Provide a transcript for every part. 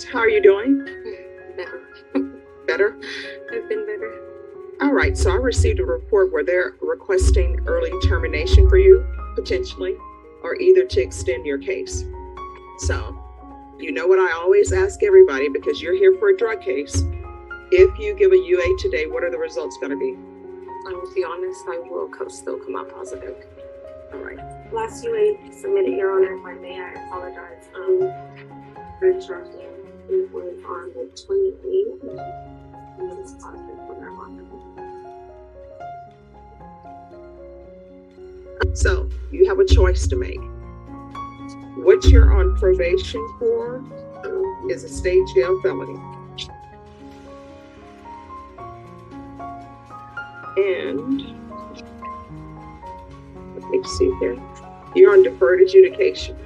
How are you doing? Better. Better? I've been better. All right, so I received a report where they're requesting early termination for you, potentially, or either to extend your case. So, you know what I always ask everybody, because you're here for a drug case. If you give a UA today, what are the results going to be? I will be honest, I will still come out positive. All right. Last UA submitted, Your Honor, if I may, I apologize. For interrupting. It was on the 28th. And it was positive for marijuana. So, you have a choice to make. What you're on probation for is a state jail felony. And let me see here. You're on deferred adjudication.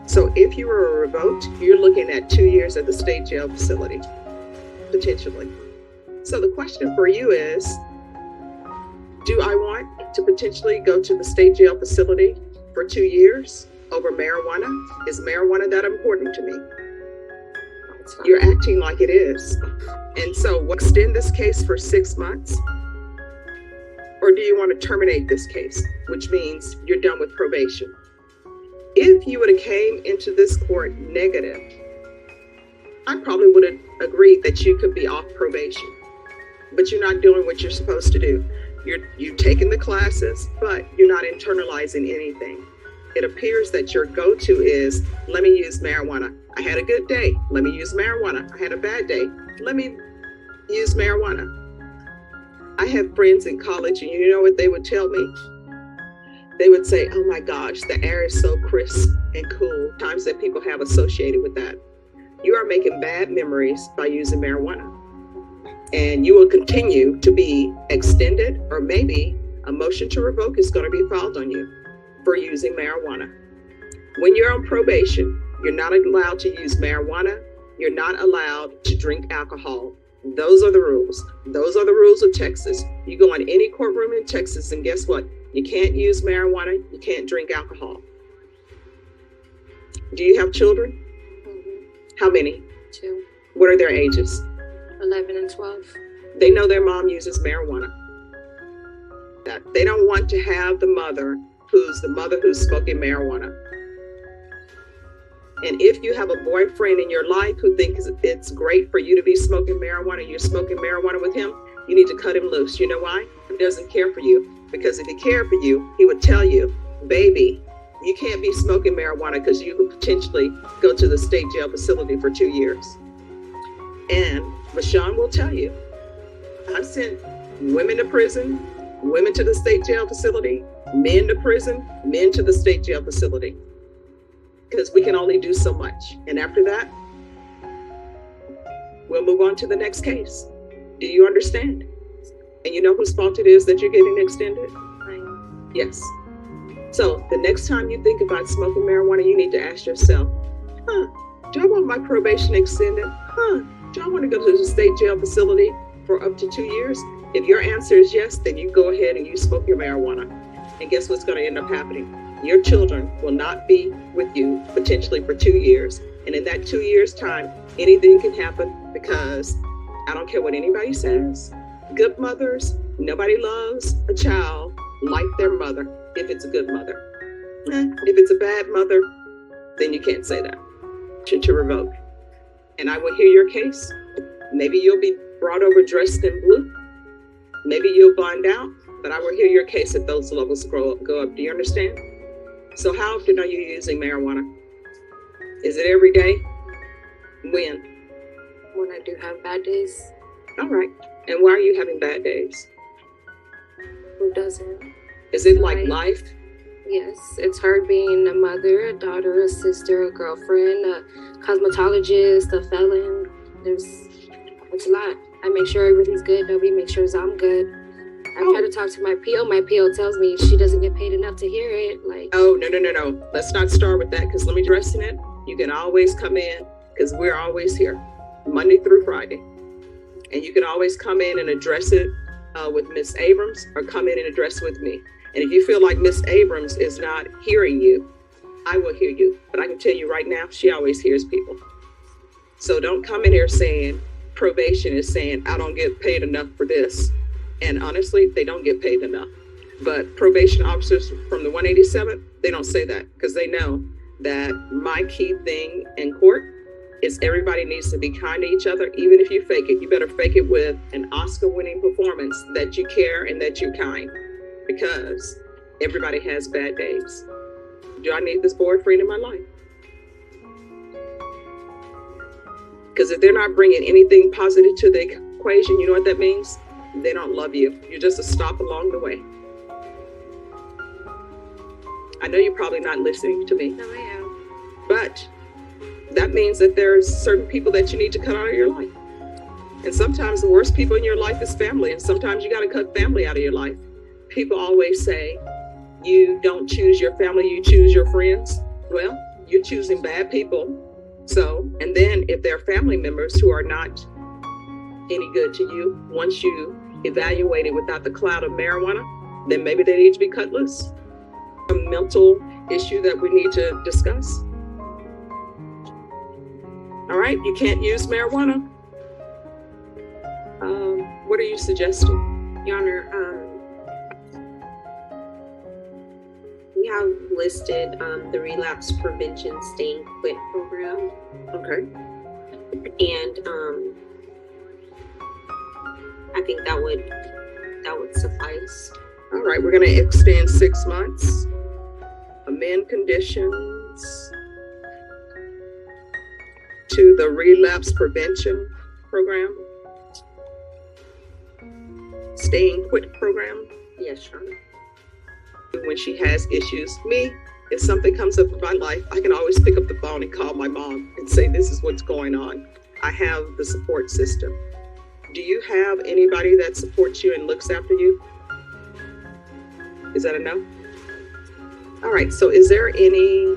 So if you were revoked, you're looking at 2 years at the state jail facility, potentially. So the question for you is, do I want to potentially go to the state jail facility for 2 years over marijuana? Is marijuana that important to me? You're acting like it is. And so we'll extend this case for 6 months. Or do you want to terminate this case, which means you're done with probation? If you would have came into this court negative, I probably would have agreed that you could be off probation, but you're not doing what you're supposed to do. You're taking the classes, but you're not internalizing anything. It appears that your go-to is, let me use marijuana. I had a good day. Let me use marijuana. I had a bad day. Let me use marijuana. I have friends in college, and you know what they would tell me? They would say, oh my gosh, the air is so crisp and cool. Times that people have associated with that. You are making bad memories by using marijuana. And you will continue to be extended, or maybe a motion to revoke is going to be filed on you for using marijuana. When you're on probation, you're not allowed to use marijuana. You're not allowed to drink alcohol. Those are the rules. Those are the rules of Texas. You go in any courtroom in Texas, and guess what? You can't use marijuana. You can't drink alcohol. Do you have children? Mm-hmm. How many? 2. What are their ages? 11 and 12. They know their mom uses marijuana. They don't want to have the mother who's smoking marijuana. And if you have a boyfriend in your life who thinks it's great for you to be smoking marijuana, and you're smoking marijuana with him, you need to cut him loose. You know why? He doesn't care for you. Because if he cared for you, he would tell you, baby, you can't be smoking marijuana because you could potentially go to the state jail facility for 2 years. And Bashan will tell you, I've sent women to prison, women to the state jail facility, men to prison, men to the state jail facility. Because we can only do so much. And after that, we'll move on to the next case. Do you understand? And you know whose fault it is that you're getting extended? Yes. So the next time you think about smoking marijuana, you need to ask yourself, do I want my probation extended? Do I want to go to the state jail facility for up to 2 years? If your answer is yes, then you go ahead and you smoke your marijuana. And guess what's going to end up happening? Your children will not be with you potentially for 2 years. And in that 2 years' time, anything can happen, because I don't care what anybody says. Good mothers, nobody loves a child like their mother if it's a good mother. If it's a bad mother, then you can't say that. To revoke. And I will hear your case. Maybe you'll be brought over dressed in blue. Maybe you'll bond out, but I will hear your case if those levels go up. Do you understand? So how often are you using marijuana? Is it every day? When? When I do have bad days. All right. And why are you having bad days? Who doesn't? Is it like life? Yes. It's hard being a mother, a daughter, a sister, a girlfriend, a cosmetologist, a felon. It's a lot. I make sure everything's good. Nobody makes sure I'm good. I try to talk to my PO. My PO tells me she doesn't get paid enough to hear it. Oh, no. Let's not start with that, because let me address it. You can always come in, because we're always here, Monday through Friday. And you can always come in and address it with Miss Abrams, or come in and address it with me. And if you feel like Miss Abrams is not hearing you, I will hear you. But I can tell you right now, she always hears people. So don't come in here saying probation is saying I don't get paid enough for this. And honestly, they don't get paid enough. But probation officers from the 187, they don't say that because they know that my key thing in court is everybody needs to be kind to each other. Even if you fake it, you better fake it with an Oscar-winning performance that you care and that you're kind, because everybody has bad days. Do I need this boyfriend in my life? Because if they're not bringing anything positive to the equation, you know what that means? They don't love you. You're just a stop along the way. I know you're probably not listening to me. No, I am. But that means that there's certain people that you need to cut out of your life. And sometimes the worst people in your life is family. And sometimes you got to cut family out of your life. People always say, you don't choose your family, you choose your friends. Well, you're choosing bad people. So, and then if there are family members who are not any good to you, once you evaluate it without the cloud of marijuana, then maybe they need to be cut loose. A mental issue that we need to discuss. All right, you can't use marijuana. What are you suggesting? Your Honor, we have listed the relapse prevention stay and quit program. Okay. And I think that would suffice. All right, we're going to extend 6 months, amend conditions to the relapse prevention program, stay and quit program. Yes, Your Honor. When she has issues, if something comes up in my life, I can always pick up the phone and call my mom and say, this is what's going on. I have the support system. Do you have anybody that supports you and looks after you? Is that a no? All right, so is there any...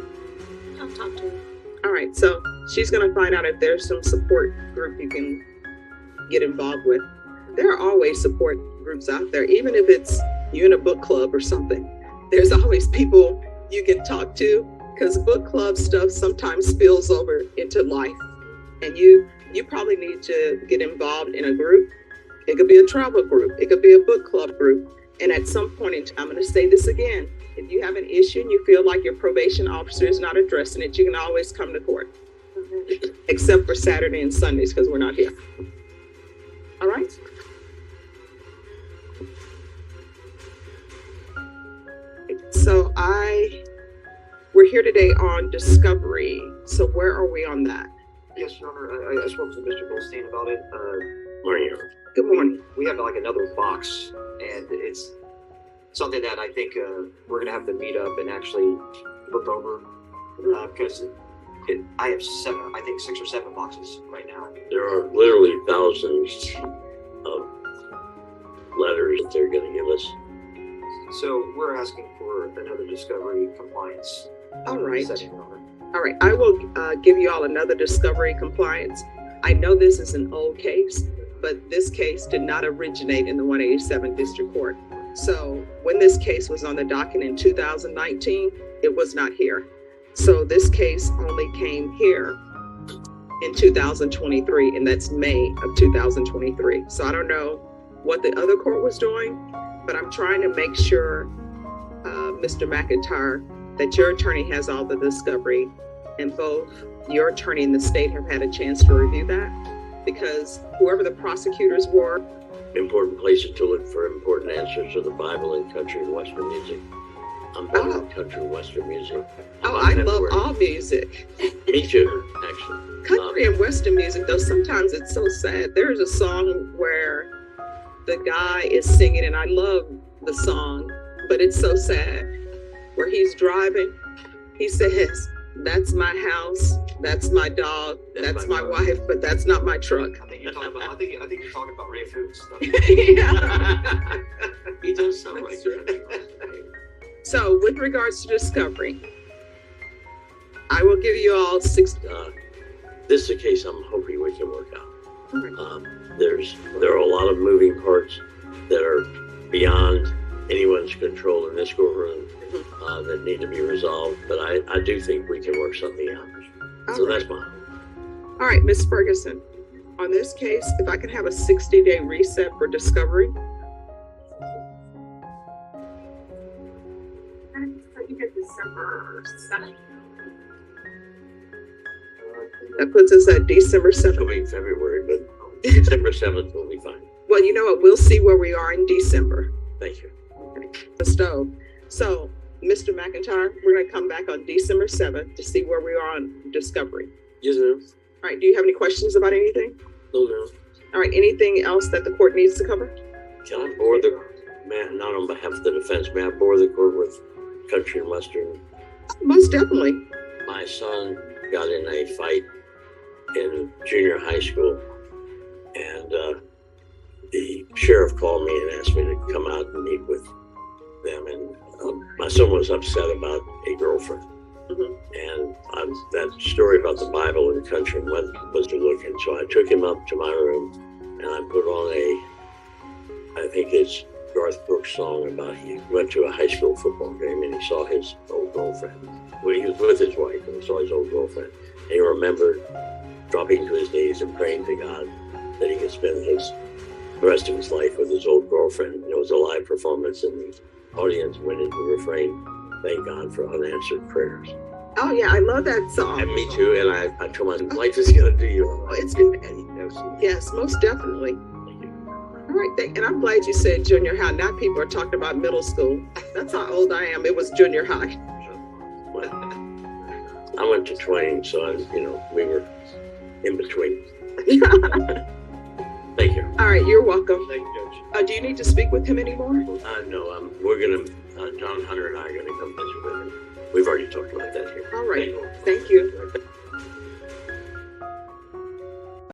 I'll talk to her. All right, so she's going to find out if there's some support group you can get involved with. There are always support groups out there, even if it's you in a book club or something. There's always people you can talk to, because book club stuff sometimes spills over into life. And you probably need to get involved in a group. It could be a travel group. It could be a book club group. And at some point in time, I'm going to say this again. If you have an issue and you feel like your probation officer is not addressing it, you can always come to court. Except for Saturday and Sundays, because we're not here. All right? So we're here today on discovery. So where are we on that? Yes, Your Honor. I spoke to Mr. Goldstein about it. Morning, Your Honor. Good morning. We have like another box, and it's something that I think we're gonna have to meet up and actually look over, because I have 6 or 7 boxes right now. There are literally thousands of letters that they're going to give us. So we're asking for another discovery compliance. All right. Setting, Your Honor. All right. I will give you all another discovery compliance. I know this is an old case, but this case did not originate in the 187 District Court. So when this case was on the docket in 2019, it was not here. So this case only came here in 2023, and that's May of 2023. So I don't know what the other court was doing, but I'm trying to make sure, Mr. McIntyre, that your attorney has all the discovery, and both your attorney and the state have had a chance to review that, because whoever the prosecutors were. Important places to look for important answers are the Bible and country and Western music. I'm better at country and Western music. Oh, I love all music. Me too, actually. Country and Western music, though, sometimes it's so sad. There's a song where the guy is singing, and I love the song, but it's so sad, where he's driving. He says, that's my house, that's my dog, that's my wife, but that's not my truck. I think you're talking about. I think you're talking about Ray Foods. Yeah. He does sound like that. So with regards to discovery, I will give you all 6. This is a case I'm hoping we can work out. Right. There are a lot of moving parts that are beyond anyone's control in this courtroom that need to be resolved, but I do think we can work something out. So All right. that's mine. All right, Ms. Ferguson, on this case, if I could have a 60-day reset for discovery. December 7th. That puts us at December It'll 7th. be February, but December 7th will be fine. Well, you know what? We'll see where we are in December. Thank you. The stove. So, Mr. McIntyre, we're going to come back on December 7th to see where we are on discovery. Yes, ma'am. All right, do you have any questions about anything? No, ma'am. All right, anything else that the court needs to cover? Can I bore the man, not on behalf of the defense, may I bore the court with country and western? Most definitely. My son got in a fight in junior high school, and the sheriff called me and asked me to come out and meet with them. And my son was upset about a girlfriend. Mhm. And that story about the Bible and country and what was to look. And so I took him up to my room and I put on I think it's Garth Brooks song about he went to a high school football game and he saw his old girlfriend. Well, he was with his wife and he saw his old girlfriend. And he remembered dropping to his knees and praying to God that he could spend the rest of his life with his old girlfriend. And it was a live performance and the audience went into the refrain, "Thank God for unanswered prayers." Oh, yeah, I love that song. And me too. And I told myself, life is going to do you. Oh, it's been, yes, most definitely. All right, and I'm glad you said junior high. Now people are talking about middle school. That's how old I am. It was junior high. Well, I went to Twain, so we were in between. Thank you. All right, you're welcome. Thank you, Judge. Do you need to speak with him anymore? No, we're gonna. John Hunter and I are gonna come visit with him. We've already talked about that here. All right, thank you.